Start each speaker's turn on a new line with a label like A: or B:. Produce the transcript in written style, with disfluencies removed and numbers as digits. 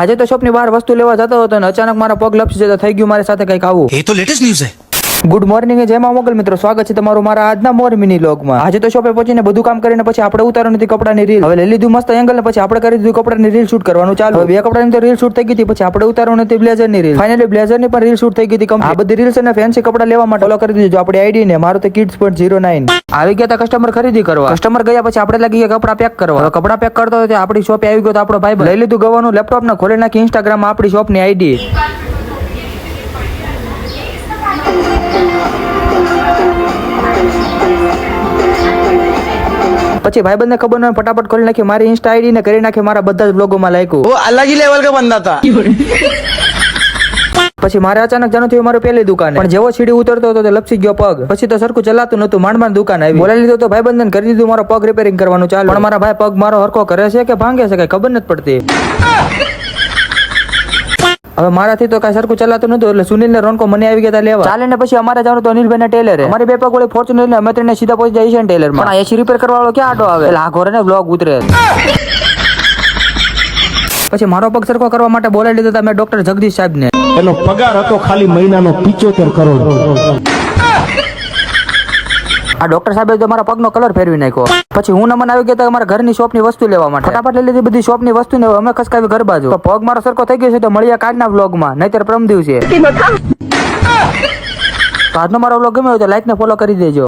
A: આજે તો શોપની બહાર વસ્તુ લેવા જતો હતો અને અચાનક મારા પગ લપસી જતા થઈ ગયું મારી સાથે કંઈક આવું.
B: ये तो लेटेस्ट न्यूज़ है.
A: ગુડ મોર્નિંગ જય મા મોગલ મિત્રો, સ્વાગત છે તમારું મારા આજના મોર મિની વ્લોગમાં. આજે તો શોપે પહોંચીને બધું કામ કરીને પછી આપણે ઉતારવાની હતી કપડાની રીલ. હવે લઈ લીધું મસ્ત એંગલ ને પછી આપણે કરી દીધું કપડાની રીલ શૂટ કરવાનું ચાલુ. હવે બે કપડાની તો રીલ શૂટ થઈ ગઈ હતી, પછી આપણે ઉતારવાની હતી બ્લેઝરની રીલ. ફાઇનલી બ્લેઝરની પણ રીલ શૂટ થઈ ગઈ હતી. આ બધી રીલ્સ અને ફેન્સી કપડા લેવા માટે ફોલો કરી દીધું આપણી આઈડી ને. મારું તો kids.09 આવી ગયા હતા કસ્ટમર ખરીદી કરવા. કસ્ટમર ગયા પછી આપણે લાગી ગયા કપડા પેક કરવા. હવે કપડા પેક કરતો હોય આપણી શોપે આવી ગયો તો આપણો ભાઈ લઈ લીધું ગવાનું લેપટોપ ને ખોલી નાખી ઇન્સ્ટાગ્રામ માં આપણી શોપની આઈડી. પછી ભાઈબંધને ખબર ન ફટાફટ ખોલી નાખી મારી ઇન્સ્ટા આઈડી ને કરી નાખી મારા બધા જ બ્લોગોમાં લાયકું.
C: वो अलग ही लेवल का बंदा था.
A: પછી મારે અચાનક જાણું થયું મારું પેલી દુકાન, પણ જેવો સીડી ઉતરતો હતો તે લપસી ગયો પગ. પછી તો સરખું ચલાતું નતું, માંડ દુકાન આવી. બોલાવી લીધો તો ભાઈબંધને કરી દીધું મારો પગ રિપેરિંગ કરવાનું ચાલુ. પણ મારા ભાઈ પગ મારો હરખો કરે છે કે ભાંગે છે કઈ ખબર નથી પડતી. હવે મારાથી તો કઈ સરખું ચલાતું નતું એટલે સુનિલ ને રોનકો મને આવી ગયા લેવા. ચાલે ને પછી અમારે જવાનું તો અનિલભાઈ ના ટેલરે. અમારી બે પગ વળી ફોર્ચ્યુનર ને અમે ત્રણે સીધા પહોંચી જાય છે ટેલર માં. પણ એસી રિપેર કરવા વાળો ક્યાં આડો આવે એટલે આ ઘોરે ને બ્લોગ ઉતરે. પછી મારો પગ સરખો કરવા માટે બોલાવી લીધો હતા મેં ડોક્ટર જગદીશ સાહેબ ને.
D: એનો પગાર હતો ખાલી મહિનાનો 75 કરોડ.
A: આ ડોક્ટર સાહેબે તો મારા પગનો કલર ફેરવી નાખ્યો. પછી હું નમન આવી ગયા અમારા ઘરની શોપની વસ્તુ લેવા માટે. ફટાફટ લઈ લીધી બધી શોપની વસ્તુ ને અમે ખસકાવી ઘર બાજુ. તો પગ મારો સરખો થઈ ગયો છે તો મળ્યા કાલના વ્લોગમાં, નહીતર પ્રમ દિવસે. તો આજનો મારો વ્લોગ ગમ્યો હોય તો લાઈક ને ફોલો કરી દેજો.